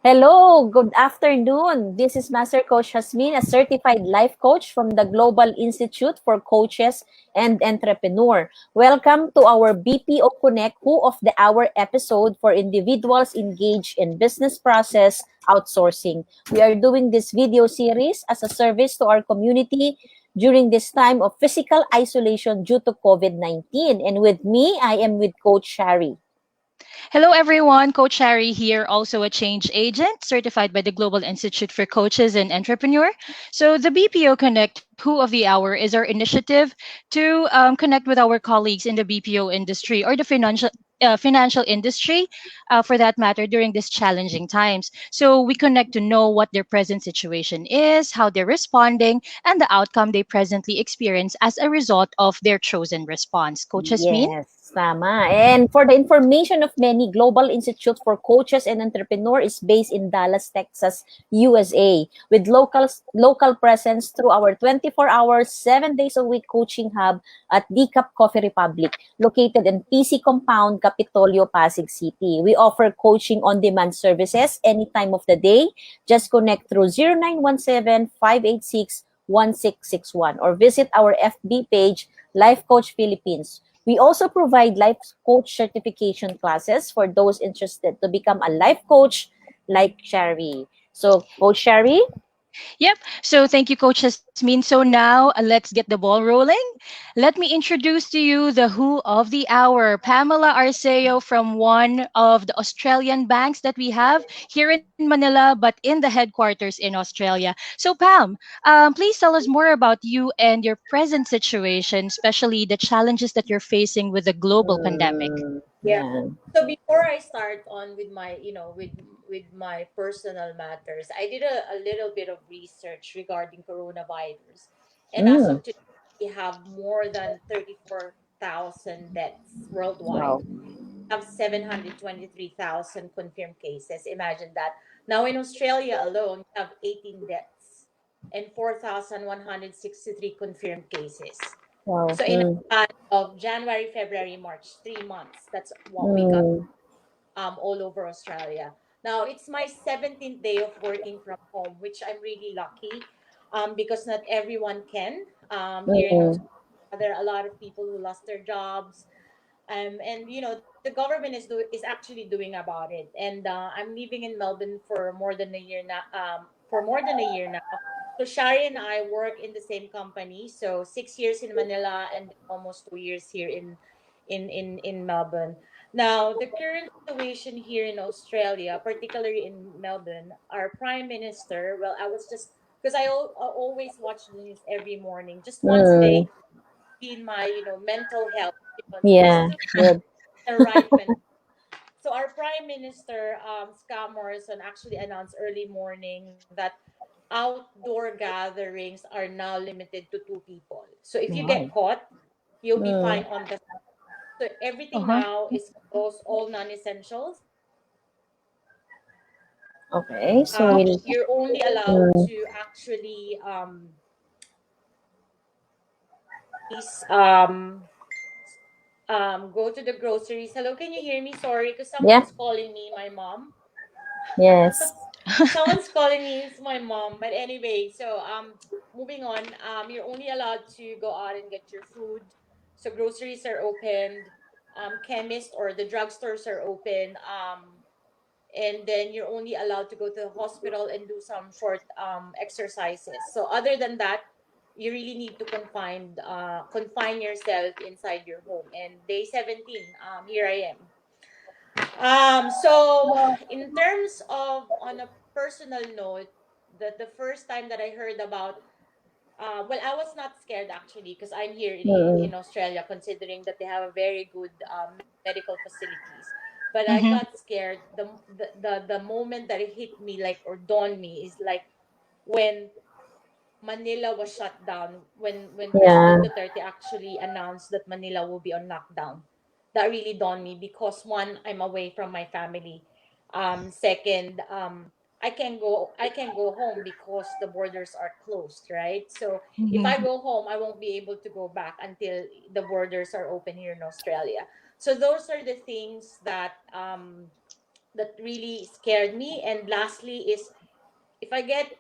Hello, good afternoon. This is Master Coach Hasmin, a certified life coach from the Global Institute for Coaches and Entrepreneur. Welcome to our BPO Connect Who of the Hour episode for individuals engaged in business process outsourcing. We are doing this video series as a service to our community during this time of physical isolation due to COVID-19. And with me, I am with Coach Shari. Hello, everyone. Coach Harry here, also a change agent certified by the Global Institute for Coaches and Entrepreneur. So, the BPO Connect Who of the Hour is our initiative to connect with our colleagues in the BPO industry or the financial industry, for that matter, during these challenging times. So, we connect to know what their present situation is, how they're responding, and the outcome they presently experience as a result of their chosen response. Coach Jasmine? Yes, tama. And for the information of many, Global Institute for Coaches and Entrepreneur is based in Dallas, Texas, USA, with local presence through our 24 hours, 7 days a week coaching hub at Decaf Coffee Republic, located in PC Compound, Capitolio, Pasig City. We offer coaching on-demand services any time of the day. Just connect through 0917-586-1661 or visit our FB page, Life Coach Philippines. We also provide life coach certification classes for those interested to become a life coach like Sherry. So, Coach Sherry? Yep. So thank you, Coach Jasmine. So now let's get the ball rolling. Let me introduce to you the Who of the Hour, Pamela Arceo from one of the Australian banks that we have here in Manila, but in the headquarters in Australia. So, Pam, please tell us more about you and your present situation, especially the challenges that you're facing with the global pandemic. Yeah. Yeah. So before I start on with my, with my personal matters, I did a little bit of research regarding coronavirus, and as Mm, of today, we have more than 34,000 deaths worldwide. wow. We have 723,000 confirmed cases. Imagine that. Now in Australia alone, we have 18 deaths and 4,163 confirmed cases. Wow. So in a Mm, span of January, February, March, 3 months, that's what we got mm, all over Australia. Now it's my 17th day of working from home, which I'm really lucky, because not everyone can. Here in mm, Australia, there are a lot of people who lost their jobs, and the government is actually doing about it. And I'm living in Melbourne for more than a year now. For more than a year now. So Shari and I work in the same company. So 6 years in Manila and almost 2 years here in Melbourne. Now the current situation here in Australia, particularly in Melbourne, our Prime Minister. Well, I was just because I always watch the news every morning. Just once a day mm. in my mental health, just Yeah, to good. the right mental. So our Prime Minister, Scott Morrison, actually announced early morning that outdoor gatherings are now limited to two people. So if you get Wow. caught, you'll be Mm, fined on the. So everything Uh-huh. now is closed, all non-essentials. okay, so we'll. You're only allowed Mm, to actually is go to the groceries. Hello, can you hear me? Sorry, because yeah, someone's calling me. My mom. yes. Someone's calling me. It's my mom. But anyway, so moving on. You're only allowed to go out and get your food. So groceries are opened. Chemists or the drugstores are open. And then you're only allowed to go to the hospital and do some short exercises. So other than that, you really need to confine yourself inside your home. And day 17, here I am. So in terms of on a personal note, the first time that I heard about, well, I was not scared actually because I'm here Mm, in Australia, considering that they have a very good medical facilities. But I got Mm-hmm. scared the moment that it hit me, like, or dawned me, is like when Manila was shut down, when yeah. President Duterte actually announced that Manila will be on lockdown. That really dawned me because one, I'm away from my family. Second, I can go home because the borders are closed, right? So if I Mm-hmm. go home, I won't be able to go back until the borders are open here in Australia. So those are the things that that really scared me. And lastly is, if I get,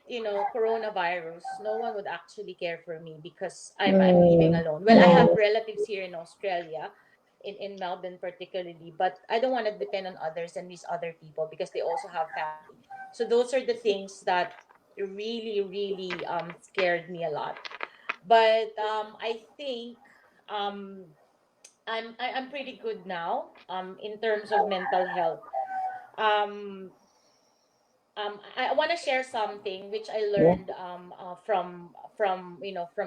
coronavirus, no one would actually care for me because I'm living Mm. alone. Well, I Yeah. have relatives here in Australia, in Melbourne particularly, but I don't want to depend on others and these other people because they also have family. So those are the things that really, really scared me a lot. But I think um, I'm pretty good now in terms of mental health. Um, I want to share something which I Yeah. learned from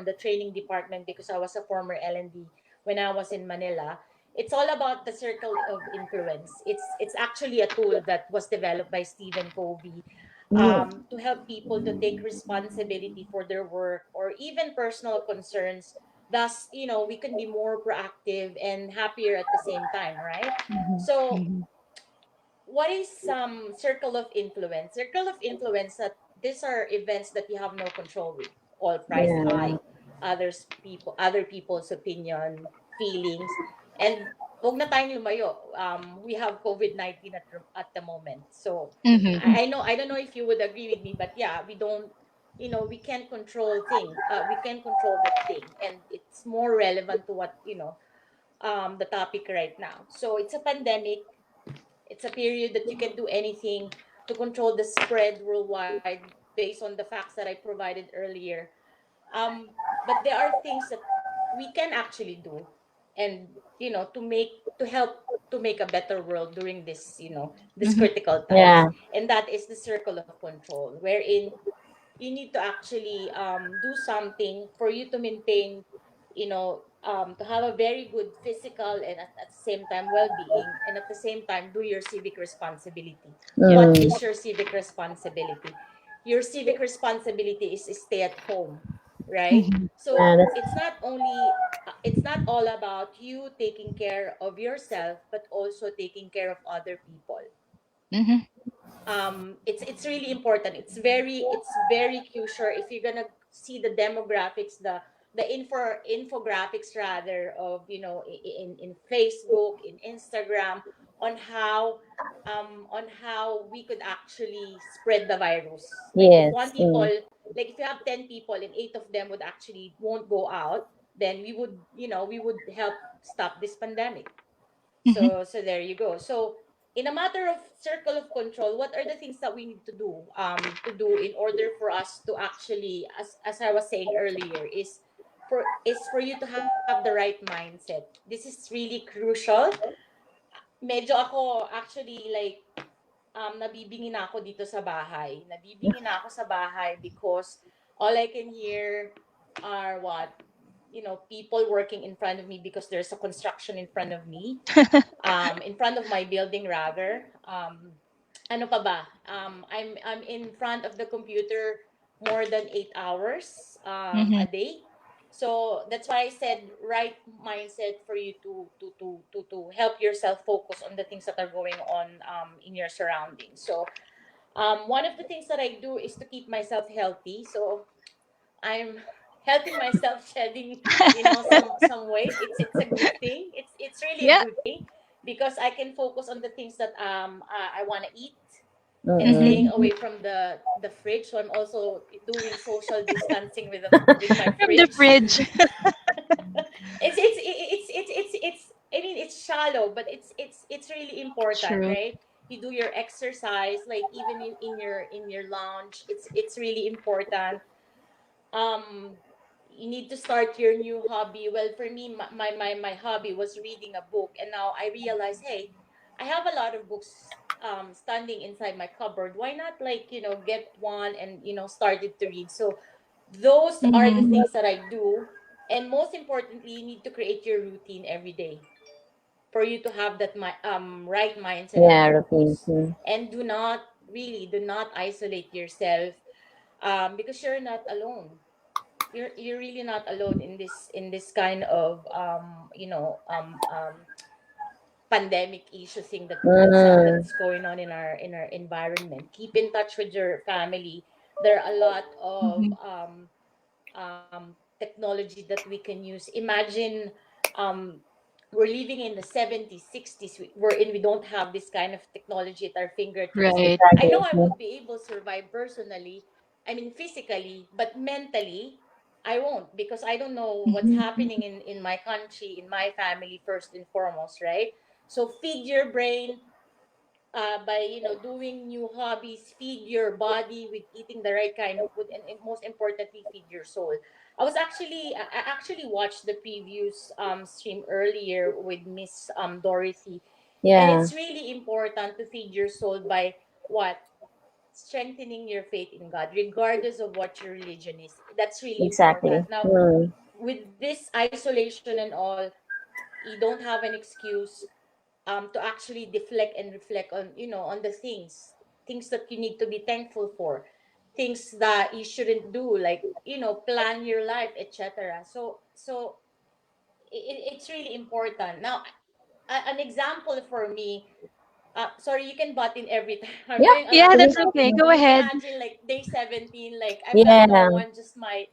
the training department because I was a former L&D when I was in Manila. It's all about the circle of influence. It's actually a tool that was developed by Stephen Covey, Mm. to help people to take responsibility for their work or even personal concerns. Thus, we can be more proactive and happier at the same time, right? So Mm-hmm. what is some circle of influence? Circle of influence, that these are events that you have no control with. All price Yeah. hike, other people's opinion, feelings, and wag na tayong lumayo. We have COVID-19 at the moment. So Mm-hmm. I know, I don't know if you would agree with me, but yeah, we don't, we can't control thing. We can control that thing, and it's more relevant to what, the topic right now. So it's a pandemic. It's a period that you can do anything to control the spread worldwide based on the facts that I provided earlier. Um, but there are things that we can actually do, and to help to make a better world during this this Mm-hmm. critical times, Yeah. and that is the circle of control, wherein you need to actually do something for you to maintain, to have a very good physical and at the same time well-being, and at the same time do your civic responsibility. Yep. What Mm. is your civic responsibility? Your civic responsibility is stay at home, right? Mm-hmm. So Yeah. it's not all about you taking care of yourself, but also taking care of other people. Mm-hmm. It's really important. It's very crucial if you're gonna see the demographics, the infographics rather of in Facebook, in Instagram, on how we could actually spread the virus. Like if one Yes. people, Mm. like if you have 10 people and eight of them would actually won't go out, then we would help stop this pandemic. Mm-hmm. So there you go. So in a matter of circle of control, what are the things that we need to do in order for us to actually, as I was saying earlier, is for you to have the right mindset. This is really crucial. Medyo ako actually like nabibingi na ako dito sa bahay. Nabibingi na ako sa bahay because all I can hear are what, people working in front of me because there's a construction in front of me, in front of my building rather. Ano pa ba? I'm in front of the computer more than 8 hours Mm-hmm. a day. So that's why I said right mindset for you to help yourself focus on the things that are going on in your surroundings. So one of the things that I do is to keep myself healthy. So I'm helping myself shedding, some weight. It's a good thing. It's really a Yeah. good thing because I can focus on the things that I want to eat and Mm-hmm. staying Mm-mm. away from the fridge. So I'm also doing social distancing with my From the fridge. fridge. It's I mean it's shallow, but it's really important, True. right? You do your exercise, like even in your lounge. It's really important. um you need to start your new hobby. Well, for me, my hobby was reading a book, and now I realize, hey, I have a lot of books standing inside my cupboard. Why not, like, get one and started to read. So those are the Mm-hmm. things that I do. And most importantly, you need to create your routine every day for you to have that right mindset and Yeah, routine. focus. Mm. And do not isolate yourself, because you're not alone. You're really not alone in this kind of pandemic issue thing Mm. that's going on in our environment. Keep in touch with your family. There are a lot of Mm-hmm. technology that we can use. Imagine um we're living in the 70s, 60s, wherein we don't have this kind of technology at our fingertips. Right. I know Exactly. I Yeah. would be able to survive personally, I mean physically, but mentally, I won't, because I don't know what's Mhm. happening in my country, in my family, first and foremost, right? So feed your brain, by doing new hobbies, feed your body with eating the right kind of food, and most importantly, feed your soul. I actually watched the previous stream earlier with Miss Dorothy, and Yeah, it's really important to feed your soul by what? Strengthening your faith in God, regardless of what your religion is. That's really exactly. important. Now, Mm, with this isolation and all, you don't have an excuse to actually deflect and reflect on, on the things that you need to be thankful for, things that you shouldn't do, like, plan your life, etc. So it's really important. Now, an example for me, sorry, you can butt in every time. I'm yeah, going a Yeah, lot mhm, that's now okay. because Go mhm. you ahead. imagine like day 17, like I've got no Yeah, one, just my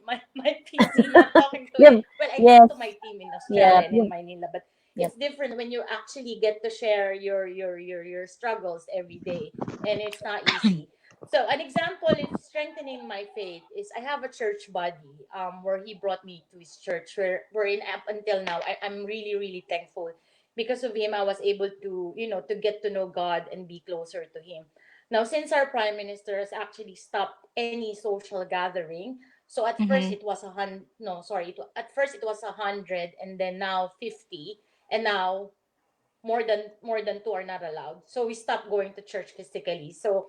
PC, not talking to yep, it. Well, I talk yes, to my team in yep, Australia and in yep, Manila, but yep. it's different when you actually get to share your struggles every day, and it's not easy. So an example in strengthening my faith is I have a church buddy, where he brought me to his church, where in up until now I'm really really thankful. Because of him, I was able to, to get to know God and be closer to him. Now, since our prime minister has actually stopped any social gathering, so at first Hmm. it was a hundred, no, sorry, at first it was 100, and then now 50, and now more than two are not allowed. So we stopped going to church physically. So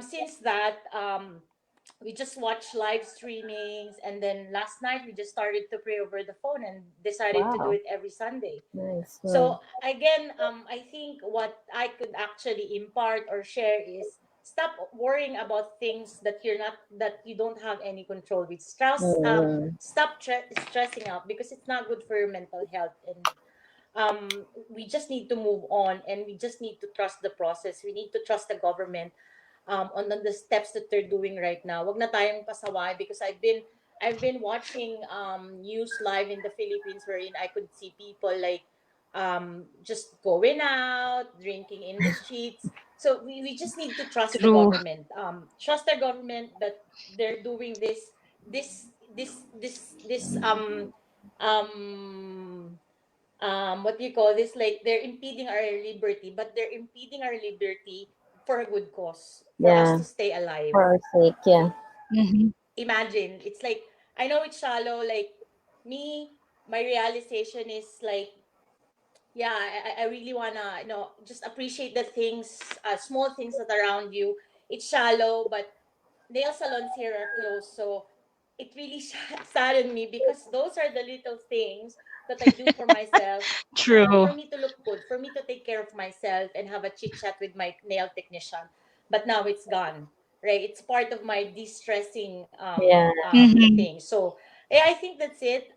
since that, we just watch live streamings, and then last night we just started to pray over the phone and decided to do Wow, it every Sunday. nice. So again, I think what I could actually impart or share is stop worrying about things that you don't have any control with. Mm, Stop stressing out, because it's not good for your mental health. And we just need to move on, and we just need to trust the process. We need to trust the government, on the steps that they're doing right now. Wag na tayong pasaway, because I've been watching news live in the Philippines, wherein I could see people like just going out, drinking in the streets. So we just need to trust the True. government. Trust the government that they're doing this um what do you call this, like they're impeding our liberty, but they're impeding our liberty for a good cause, for us yeah, to stay alive. for our sake, yeah. Hmm. Imagine, it's like, I know it's shallow, like me, my realization is like, yeah, I really wanna, just appreciate the things, small things that are around you. It's shallow, but nail salons here are closed. So it really saddened me, because those are the little things that I do for myself, True. for me to look good, for me to take care of myself and have a chit chat with my nail technician. But now it's gone, right? It's part of my de-stressing Yeah, Hmm. thing. So yeah, I think that's it.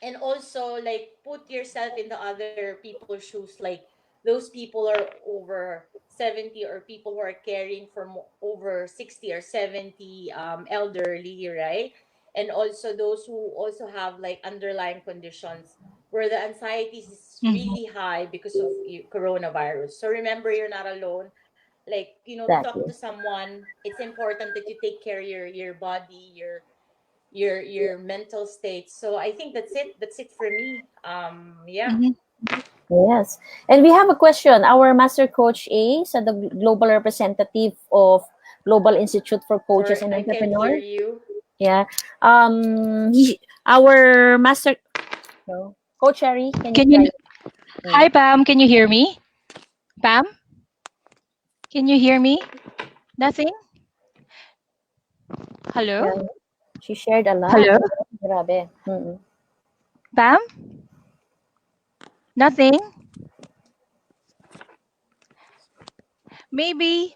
And also, like, put yourself in the other people's shoes, like those people are over 70, or people who are caring for over 60 or 70, elderly, right? And also those who also have like underlying conditions, where the anxiety is Hmm. really high because of coronavirus. So remember, you're not alone. Like, talk to exactly. someone. It's important that you take care of your body, your mental state. So I think that's it for me. Yeah. Hmm. Yes. And we have a question. Our master coach is the global representative of Global Institute for Coaches Sorry, and I can't hear Entrepreneurs. you. Yeah. Our master, no. Coach Harry, can you Can try? you? Mm. Hi, Pam. Can you hear me? Pam, can you hear me? Nothing. Hello. Yeah. She shared a lot. Hello. Grabe. Mm. Pam. Nothing. Maybe.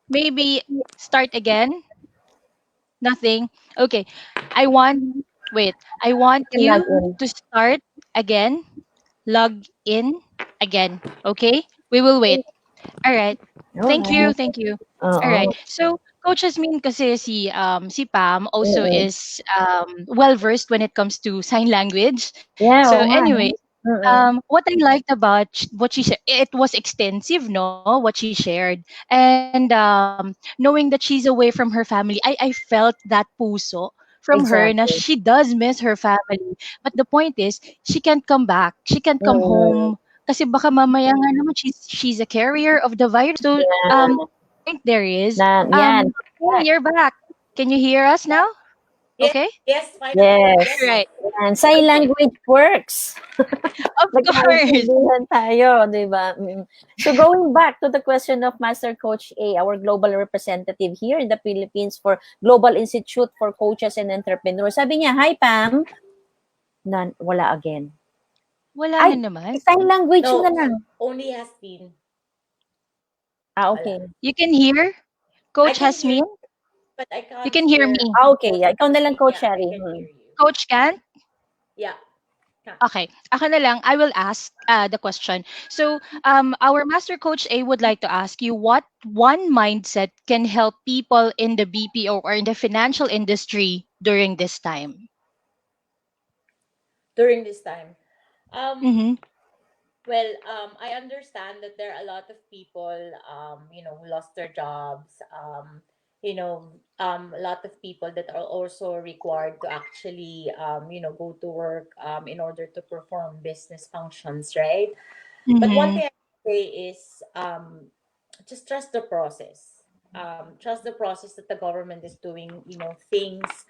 Maybe start again. Nothing. Okay. I want. Wait. I want Can log you in. to start again. Log in again. Okay. We will wait. All right. All Thank you. right. Thank you. All right. Uh-oh. So, Coach Jasmine kasi si Pam also Mm. is well versed when it comes to sign language. Yeah, So oo nga, no? anyway, Mm. what I liked about what she shared, it was extensive, no, what she shared. And knowing that she's away from her family, I felt that puso from her na she Exactly. does miss her family. But the point is, she can't come back. She can't come Mm. home. Kasi baka mamaya nga naman she's a carrier of the virus. So Yeah. point there is, Na, yan. hey, Correct. you're back. Can you hear us now? Yes, Okay. yes, finally. Yes. Yes. Right. Yan. Sign language works. Of course. Nagkaintindihan tayo, di ba? Mm. So going back to the question of Master Coach A, our global representative here in the Philippines for Global Institute for Coaches and Entrepreneurs. Sabi niya, hi Pam. Wala again. Wala Ay, na naman. sign language na No, lang. only has been. Okay. Wala. You can hear I Coach can hear Hasmin. you, but I You can't can hear hear me. Okay. Coach Yeah, ikaw na lang, Jasmine. Coach Yeah, I Sherry. can hear you. Coach can. Yeah. Huh. Okay. Ako na lang. I will ask the question. So, our Master Coach A would like to ask you what one mindset can help people in the BPO or in the financial industry during this time. During this time. Um, Mm-hmm. I understand that there are a lot of people, who lost their jobs. A lot of people that are also required to actually, go to work in order to perform business functions, right? But one Mm-hmm. thing I can say is just trust the process. Trust the process that the government is doing, things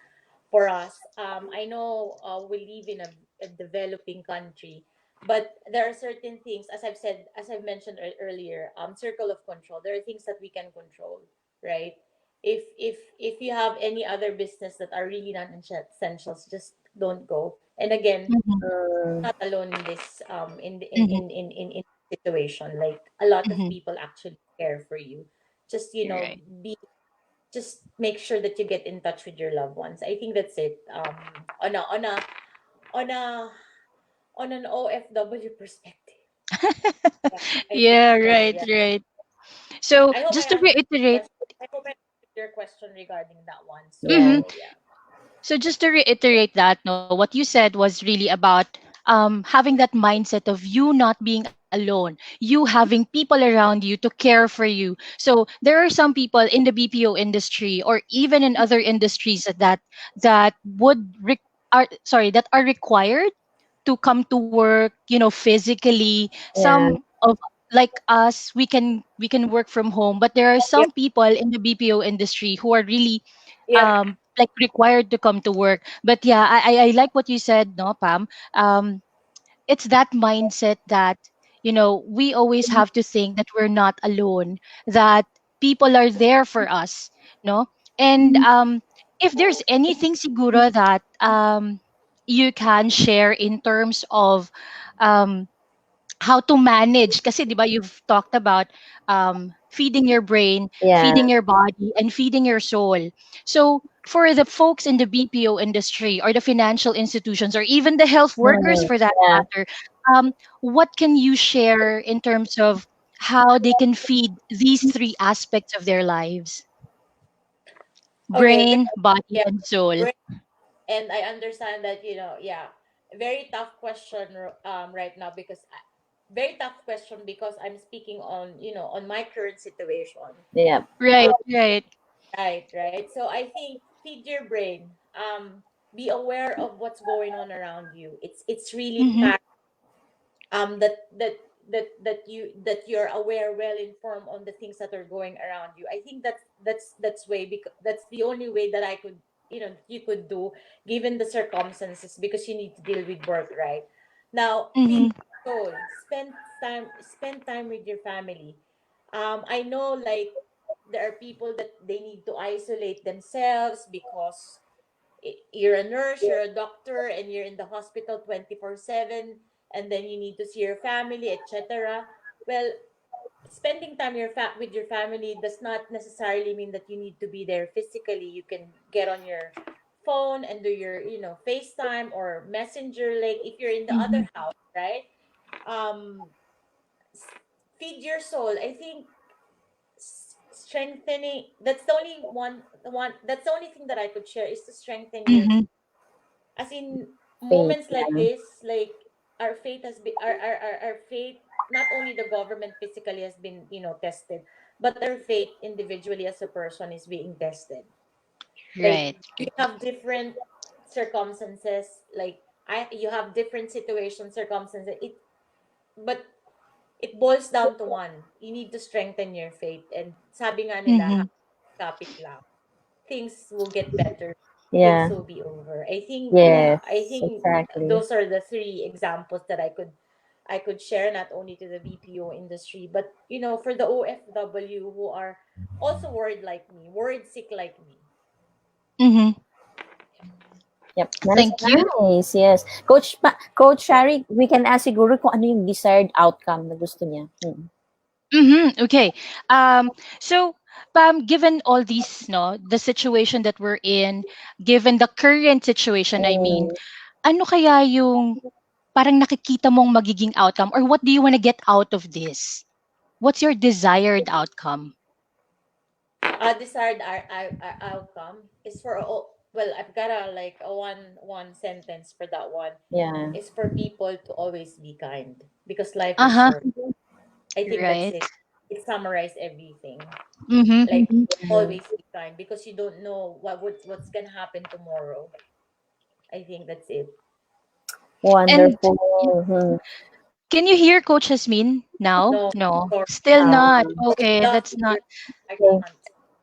for us. I know we live in a developing country, but there are certain things, as I've mentioned earlier, circle of control. There are things that we can control, right? If you have any other business that are really non-essentials, just don't go. And again, Mm-hmm. Mm, not alone in this Mm-hmm. in situation. Like a lot of Mm-hmm. people actually care for you. Just Right. be just make sure that you get in touch with your loved ones. I think that's it. On a on an OFW perspective. Yeah, I think Yeah, so. right, Yeah. right. So I hope I just to answered your reiterate, question. I hope I answered your question regarding that one. yeah. mhm. So yeah. So just to reiterate that, no, what you said was really about having that mindset of you not being alone, you having people around you to care for you. So there are some people in the BPO industry or even in other industries that are sorry that are required to come to work, physically. Yeah. Some of like us, we can work from home, but there are Yep. some people in the BPO industry who are really Yep. like required to come to work. But yeah, I like what you said, no, Pam. It's that mindset that we always have to think that we're not alone, that people are there for us, no. And if there's anything siguro that you can share in terms of um how to manage, kasi 'di ba you've talked about feeding your brain, Yeah. feeding your body, and feeding your soul. So for the folks in the BPO industry or the financial institutions or even the health workers Mm, for that yeah. matter, what can you share in terms of how they can feed these three aspects of their lives: Okay. brain, body, Yeah. and soul? And I understand that, yeah, very tough question right now because very tough question because I'm speaking on, on my current situation. Yeah. Right, right. Right. So I think feed your brain. Be aware of what's going on around you. It's really Mm-hmm, that you're aware, well informed on the things that are going around you. I think that's way because that's the only way that I could, you could do given the circumstances, because you need to deal with work right now. Feed mm-hmm, your soul. Spend time with your family. I know, like, there are people that they need to isolate themselves because you're a nurse, you're a doctor, and you're in the hospital 24/7, and then you need to see your family, etc. Well, spending time with your family does not necessarily mean that you need to be there physically. You can get on your phone and do your, FaceTime or Messenger, like if you're in the mm-hmm. other house, right? Um, Feed your soul. I think strengthening, that's the only one that's the only thing that I could share, is to strengthen your, Mm-hmm. as in Faith, moments like yeah. this, like our faith has been, our faith, not only the government physically has been, tested, but our faith individually as a person is being tested. Like, Right. you have different circumstances, like you have different situations, circumstances, but it boils down to one: you need to strengthen your faith, and sabi nga nila, Mm-hmm. kapit lang, things will get better, things Yeah. will be over. I think, yeah, I Yes, think exactly. those are the three examples that I could share, not only to the BPO industry, but for the OFW who are also worried like me, worried sick like me. Mm-hmm. Yep, that's Thank you. nice. Yes. Coach Shari, we can ask siguro kung ano yung desired outcome na gusto niya. Mm. Mm-hmm. Okay. So, Pam, given all these, no, the situation that we're in, given the current situation, I mean, Mm. ano kaya yung parang nakikita mong magiging outcome, or what do you want to get out of this? What's your desired outcome? Desired outcome is for all. Well, I've got a like a one sentence for that one. Yeah. Is for people to always be kind, because life is Uh-huh. short. I think that's Right. it. It summarized everything. Mm-hmm. Like, Mm. always be kind, because you don't know what's gonna happen tomorrow. I think that's it. And Wonderful. Hmm. can you hear Coach Hasmin now? No, No, sorry. still not. Um, I would Okay, love that's to not. hear. I okay. can't.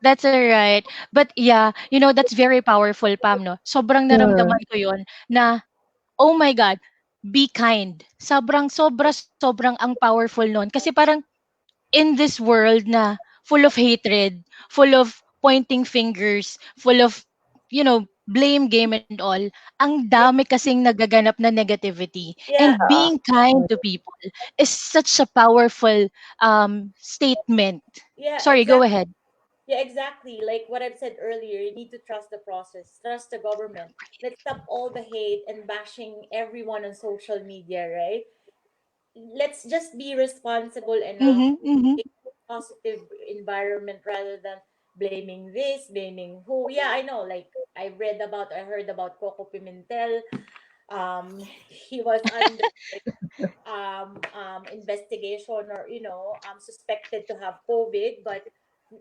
That's all right. But yeah, that's very powerful, Pam, no? Sobrang Hmm. naramdaman ko yon na, oh my God, be kind. Sobrang ang powerful nun. Kasi parang in this world na full of hatred, full of pointing fingers, full of, blame game and all, ang Yeah, dami kasing nagaganap na negativity. yeah, And being kind to people is such a powerful statement. yeah. Sorry, go Exactly. ahead. Yeah, exactly. Like what I've said earlier, you need to trust the process, trust the government. Let's stop all the hate and bashing everyone on social media, right? Let's just be responsible enough Mm-hmm, to mm-hmm. create a positive environment rather than blaming this, blaming who. Yeah, I know. Like, I heard about Coco Pimentel. He was under investigation, or suspected to have COVID, but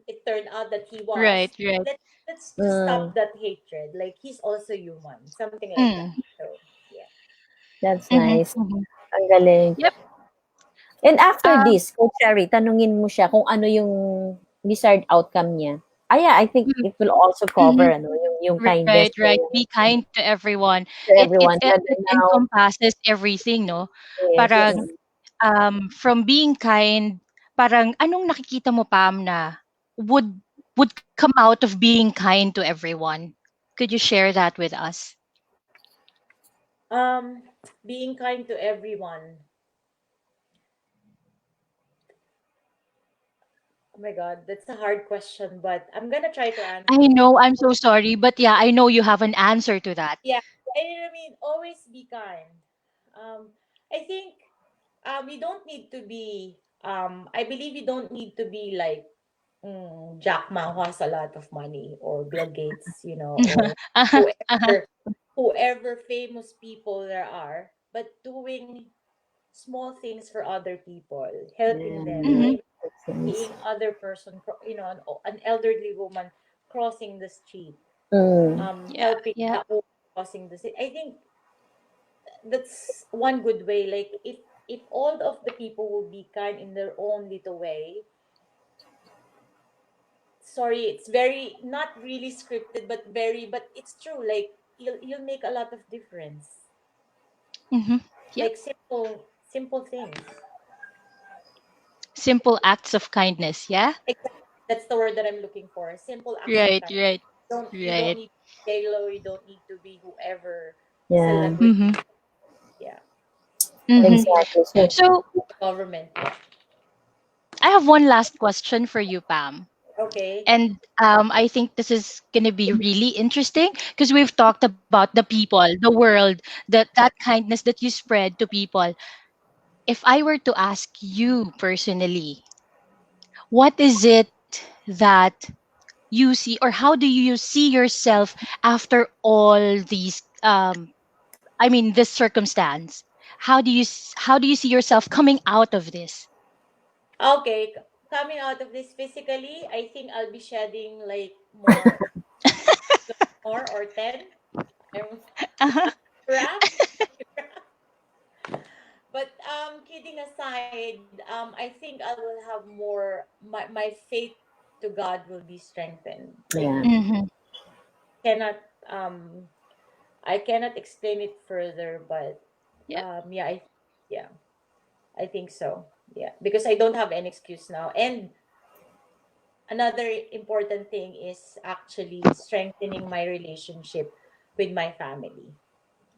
it turned out that he Right, was. right. Let's just Mm. stop that hatred. Like, he's also human, something like Mm. that. So yeah. That's Mm-hmm, nice. mm-hmm. Ang galing. Yep. And after Um, this, Coach Shari, tanungin mo siya kung ano yung desired outcome niya. Ah, yeah, I think it will also cover mm-hmm. ano, yung Right, kindness right. Be kind to everyone. to It it everyone. it, But it now, encompasses everything, no? yes. Yes. Parang from being kind, parang anong nakikita mo, Pam, na would would come out of being kind to everyone? Could you share that with us? Um, Being kind to everyone. Oh my God, that's a hard question, but I'm gonna try to I answer. know, I'm so sorry, but yeah, I know you have an answer to that. Yeah, I mean, always be kind. I think you don't need to be. I believe you don't need to be like, Jack Ma, who has a lot of money, or Bill Gates, or Uh-huh, uh-huh. whoever famous people there are, but doing small things for other people, helping them, Yeah, Mm-hmm. even that's nice. seeing other person, an elderly woman crossing the street, Mm. Yeah, helping yeah. that woman crossing the street. I think that's one good way. Like, if all of the people will be kind in their own little way. Sorry, it's very not really scripted, but it's true. Like, you'll make a lot of difference. Mm-hmm. Yep. Like, simple things. Simple acts of kindness, yeah? Exactly. That's the word that I'm looking for. Simple acts of Right, kindness. right, You don't right. need to be J-Lo, you don't need to be whoever Yeah, celebrity. Mm-hmm. Yeah. Or Mm-hmm. even exactly. So, So government. I have one last question for you, Pam. Okay. And I think this is going to be really interesting because we've talked about the people, the world, that kindness that you spread to people. If I were to ask you personally, what is it that you see, or how do you see yourself after all these I mean this circumstance? How do you see yourself coming out of this? Okay, coming out of this physically, I think I'll be shedding like more, more or 10. I'm Uh-huh. rough. But kidding aside, I think I will have more. My faith to God will be strengthened. Like Yeah. Mm-hmm. cannot um I cannot explain it further, but Yep. yeah, yeah, I think so. Yeah, because I don't have any excuse now. And another important thing is actually strengthening my relationship with my family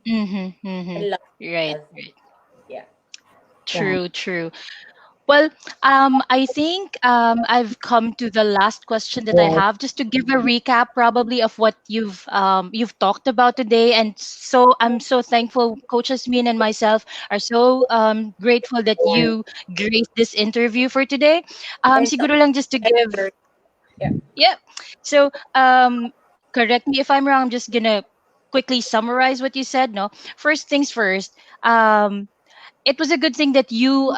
Mm-hmm. Mm-hmm. and love Right. myself. Right. Yeah. Yeah. True. True. Well, I think I've come to the last question that I Yes. have, just to give a recap, probably, of what you've talked about today. And so I'm so thankful, Coach Asmin and myself are so grateful that Yeah. you graced this interview for today. And Siguro lang just to give, yeah, yeah. So correct me if I'm wrong. I'm just gonna quickly summarize what you said. No, first things first. It was a good thing that you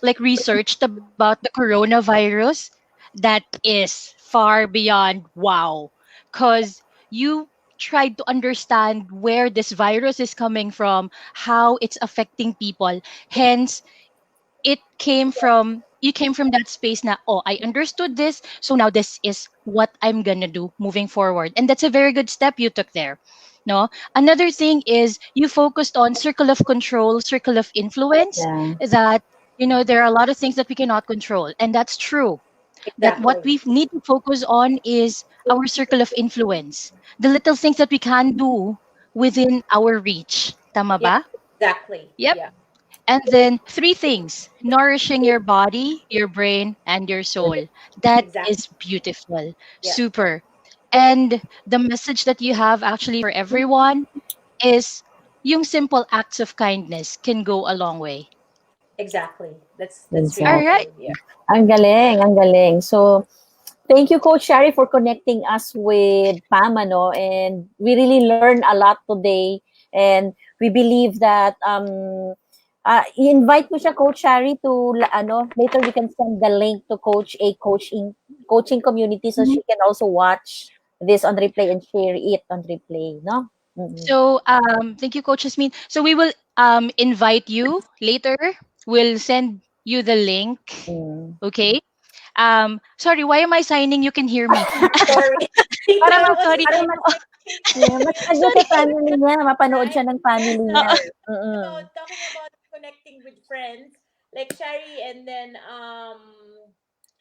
like researched about the coronavirus. That is far beyond wow, because you tried to understand where this virus is coming from, how it's affecting people. Hence, it came from you came from that space na, oh, I understood this, so now this is what I'm gonna do moving forward. And that's a very good step you took there. No, another thing is you focused on circle of control, circle of influence. Yeah. That, there are a lot of things that we cannot control, and that's true. That what exactly. we need to focus on is our circle of influence, the little things that we can do within our reach. Tama Yeah, ba? exactly. Yep. Yeah, And then three things: nourishing your body, your brain, and your soul. That exactly. is beautiful. Yeah, Super. And the message that you have actually for everyone is yung simple acts of kindness can go a long way. exactly. That's All really Exactly. right. true. Yeah. Ang galing, ang galing. So, thank you, Coach Shari, for connecting us with Pam, ano, and we really learned a lot today. And we believe that i-invite mo siya, Coach Shari, to later we can send the link to Coach A coaching community so Mhm. she can also watch this on replay and share it on replay, no? Mm-mm. So, thank you, Coach Jasmine. So we will invite you later. We'll send you the link. Mm. Okay. Sorry, why am I signing? You can hear me. Sorry. Para I mas, was Sorry. para really mas, thinking, yeah, mas niya Sorry. sa family niya, mapanood right? siya ng family niya. Mm-mm. Talking about connecting with friends, like Shari and then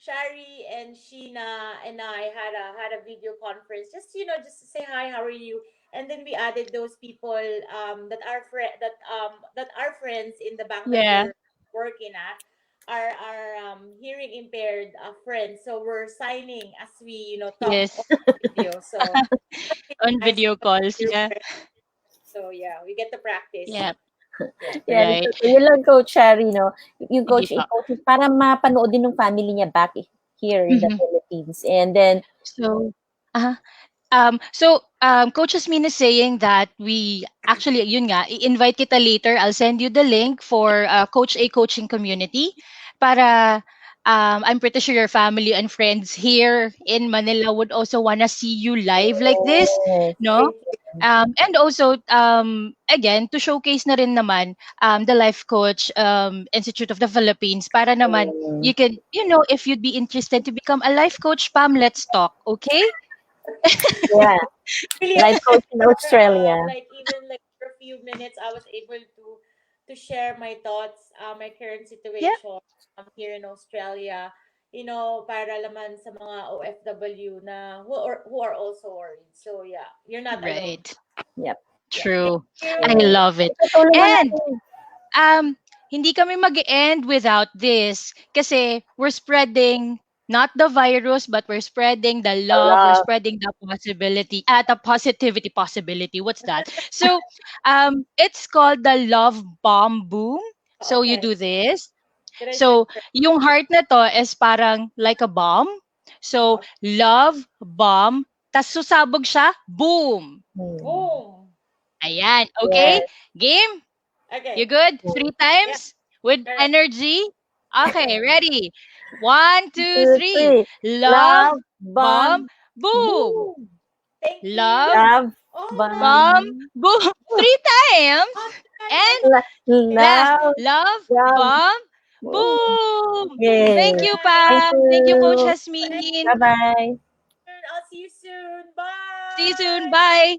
Shari and Sheena and I had a video conference, just just to say hi, how are you? And then we added those people that are friends in the bank that Yeah. we're working at, are hearing impaired friends. So we're signing as we talk on Yes. video. So it's On nice to video connect calls. with your Yeah. friends. So yeah, we get to practice. Yeah. Yeah. Yeah, Right. so yun lang, Coach Cherry, no? Yung Hindi Coach pa. coaches para mapanood din ng family niya back here in the Mhm. Philippines. And then, So, uh Coach Asmin is saying that we actually, yun nga, i-invite kita later. I'll send you the link for Coach A coaching community para I'm pretty sure your family and friends here in Manila would also wanna see you live like this, yes, no? Thank you. And also, again, to showcase na rin naman the Life Coach Institute of the Philippines para naman mm, you can, if you'd be interested to become a life coach, Pam, let's talk, okay? yeah, Really a life coach in pleasure. Australia. Like even like for a few minutes, I was able to share my thoughts, my current Yeah, situation here in Australia. Para laman sa mga OFW na who are also worried. So yeah, you're not alone. right. Yep. Yeah. Thank True. I you. Yes. love it. Tutulungan And natin. um hindi kami mag-end without this kasi we're spreading not the virus, but we're spreading the I love, we're love. spreading the possibility, the positivity possibility. What's that? So it's called the love bomb boom. So you Okay. do this. Did I So share? yung heart na to is parang like a bomb. So, love, bomb, tas susabog siya, boom. Hmm. Boom. Ayan, okay? Yes. Game? You Okay. good? Hmm. Three Yeah. times? With Correct. energy? Okay, ready. One, two, Two, three. three. Love, Love, bomb, bomb, boom. boom. Thank you. Love, Love, Oh, bomb, bomb. boom. Three times. And last, Love, love, bomb, bomb, boom. boom. Thank Yes. you, Thank Pam. Thank you, Coach you. thank Hasmin. Bye-bye. you. I'll see you soon. See you soon. Bye. Bye.